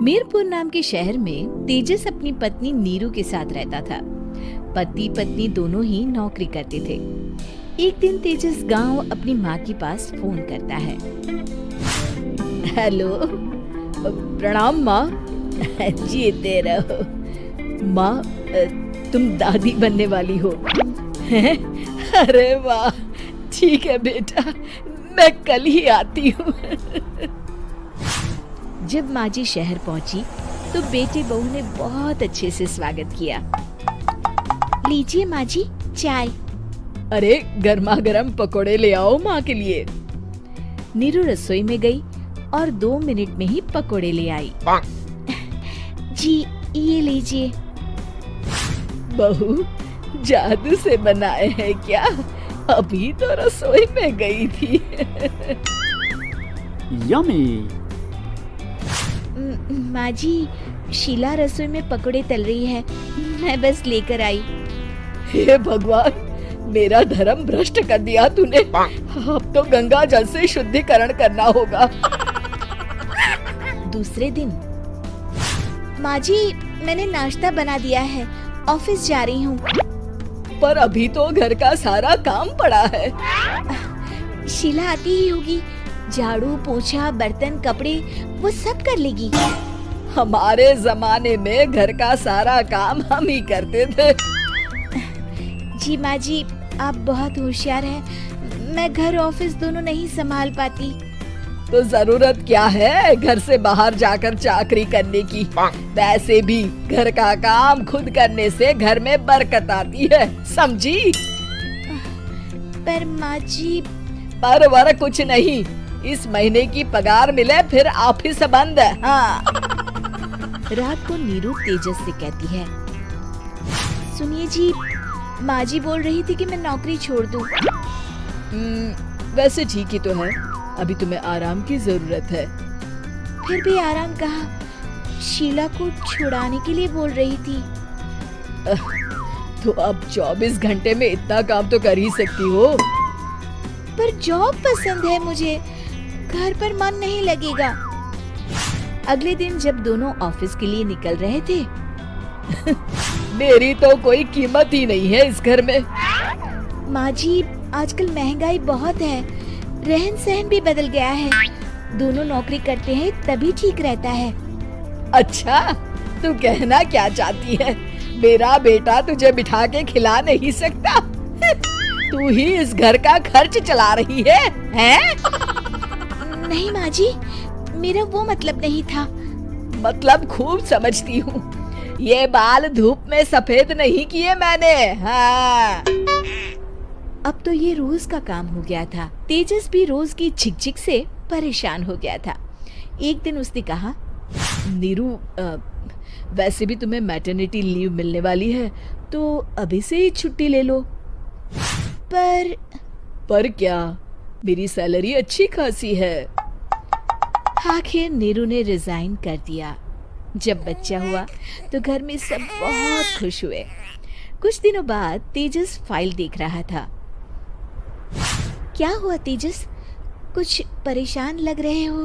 मीरपुर नाम के शहर में तेजस अपनी पत्नी नीरू के साथ रहता था। पति पत्नी दोनों ही नौकरी करते थे। एक दिन तेजस गांव अपनी माँ के पास फोन करता है। हेलो, प्रणाम माँ। जीते रहो माँ, तुम दादी बनने वाली हो। अरे वाह, ठीक है बेटा, मैं कल ही आती हूँ। जब माँ जी शहर पहुंची तो बेटे बहू ने बहुत अच्छे से स्वागत किया। लीजिए माँ जी, चाय। अरे गर्मा गर्म पकोड़े ले आओ माँ के लिए। नीरू रसोई में गई और 2 मिनट में ही पकोड़े ले आई। जी ये लीजिए। बहू, जादू से बनाए हैं क्या? अभी तो रसोई में गई थी। यम्मी। माँ जी, शीला रसोई में पकोड़े तल रही है, मैं बस लेकर आई। हे भगवान, मेरा धर्म भ्रष्ट कर दिया तूने। अब तो गंगा जल से शुद्धिकरण करना होगा। दूसरे दिन, माँ जी मैंने नाश्ता बना दिया है, ऑफिस जा रही हूँ। पर अभी तो घर का सारा काम पड़ा है। शीला आती ही होगी, झाड़ू पोछा बर्तन कपड़े वो सब कर लेगी। हमारे जमाने में घर का सारा काम हम ही करते थे। जी माँ जी, आप बहुत होशियार हैं, मैं घर ऑफिस दोनों नहीं संभाल पाती। तो जरूरत क्या है घर से बाहर जाकर चाकरी करने की? वैसे भी घर का काम खुद करने से घर में बरकत आती है, समझी? पर माँ जी। पर वर कुछ नहीं, इस महीने की पगार मिले फिर ऑफिस बंद है। हाँ। रात को नीरू तेजस से कहती है, सुनिए जी, माँ जी बोल रही थी कि मैं नौकरी छोड़ दूं। वैसे ठीक ही तो है, अभी तुम्हें आराम की जरूरत है। फिर भी आराम कहाँ, शीला को छुड़ाने के लिए बोल रही थी। तो अब 24 घंटे में इतना काम तो कर ही सकती हो। पर जॉब पसंद है मुझे, घर पर मन नहीं लगेगा। अगले दिन जब दोनों ऑफिस के लिए निकल रहे थे, मेरी तो कोई कीमत ही नहीं है इस घर में। माँ जी, आजकल महंगाई बहुत है, रहन सहन भी बदल गया है, दोनों नौकरी करते हैं तभी ठीक रहता है। अच्छा, तू कहना क्या चाहती है? मेरा बेटा तुझे बिठा के खिला नहीं सकता? तू ही इस घर का खर्च चला रही है, हैं? नहीं माँ जी, मेरा वो मतलब नहीं था। मतलब खूब समझती हूँ, ये बाल धूप में सफेद नहीं किए मैंने। हाँ। अब तो ये रोज का काम हो गया था। तेजस भी रोज की झिकझिक से परेशान हो गया था। एक दिन उसने कहा, नीरू, वैसे भी तुम्हें मैटरनिटी लीव मिलने वाली है, तो अभी से ही छुट्टी ले लो। पर क्या, मेरी सैलरी अच्छी खासी है। आखिर नीरू ने रिजाइन कर दिया। जब बच्चा हुआ तो घर में सब बहुत खुश हुए। कुछ दिनों बाद तेजस फाइल देख रहा था। क्या हुआ तेजस, कुछ परेशान लग रहे हो?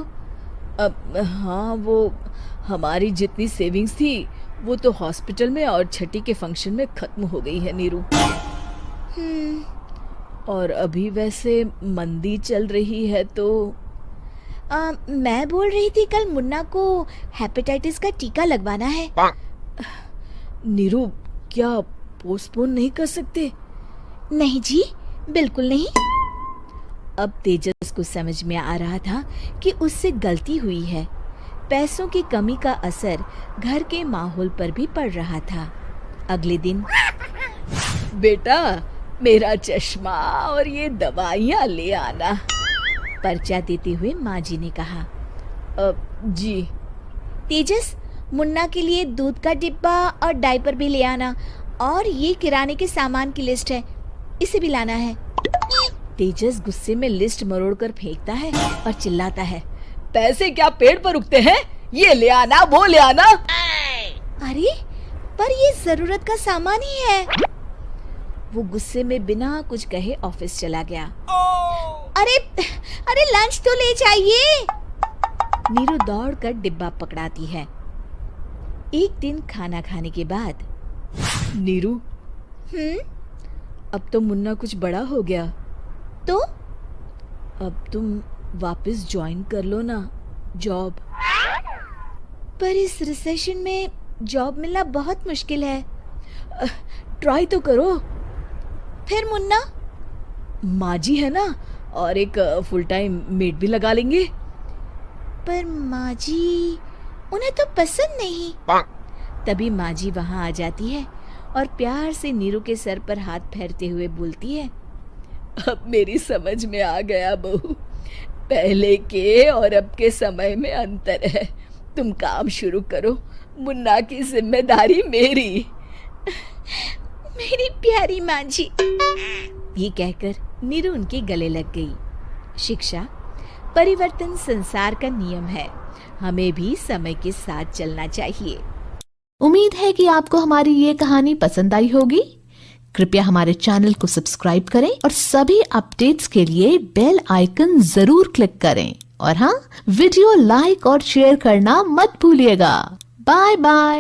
हाँ, वो हमारी जितनी सेविंग्स थी वो तो हॉस्पिटल में और छठी के फंक्शन में खत्म हो गई है नीरू। और अभी वैसे मंदी चल रही है तो मैं बोल रही थी कल मुन्ना को हेपेटाइटिस का टीका लगवाना है। नीरू, क्या पोस्टपोन नहीं कर सकते? नहीं जी, बिल्कुल नहीं। अब तेजस को समझ में आ रहा था कि उससे गलती हुई है। पैसों की कमी का असर घर के माहौल पर भी पड़ रहा था। अगले दिन, बेटा मेरा चश्मा और ये दवाइयाँ ले आना, पर्चा देते हुए माँ जी ने कहा। जी। तेजस, मुन्ना के लिए दूध का डिब्बा और डायपर भी ले आना, और ये किराने के सामान की लिस्ट है, इसे भी लाना है। तेजस गुस्से में लिस्ट मरोड़कर फेंकता है और चिल्लाता है, पैसे क्या पेड़ पर उगते हैं? ये ले आना, वो ले आना। अरे पर ये जरूरत का सामान ही है। वो गुस्से में बिना कुछ कहे ऑफिस चला गया। अरे लंच तो ले जाइए। नीरू दौड़कर डिब्बा पकड़ाती है एक दिन खाना खाने के बाद, नीरू, अब तो मुन्ना कुछ बड़ा हो गया, तो अब तुम वापस ज्वाइन कर लो ना जॉब। पर इस रिसेशन में जॉब मिलना बहुत मुश्किल है। ट्राई तो करो। फिर मुन्ना? माँ जी है ना, और एक फुल टाइम मेड भी लगा लेंगे। पर माँ जी, उन्हें तो पसंद नहीं। तभी माँ जी वहाँ आ जाती है और प्यार से नीरू के सर पर हाथ फेरते हुए बोलती है, अब मेरी समझ में आ गया बहू, पहले के और अब के समय में अंतर है। तुम काम शुरू करो, मुन्ना की जिम्मेदारी मेरी। मेरी प्यारी माँ जी। ये कहकर नीरू उनके गले लग गई। शिक्षा, परिवर्तन संसार का नियम है, हमें भी समय के साथ चलना चाहिए। उम्मीद है कि आपको हमारी ये कहानी पसंद आई होगी। कृपया हमारे चैनल को सब्सक्राइब करें और सभी अपडेट्स के लिए बेल आइकन जरूर क्लिक करें। और हाँ, वीडियो लाइक और शेयर करना मत भूलिएगा। Bye bye.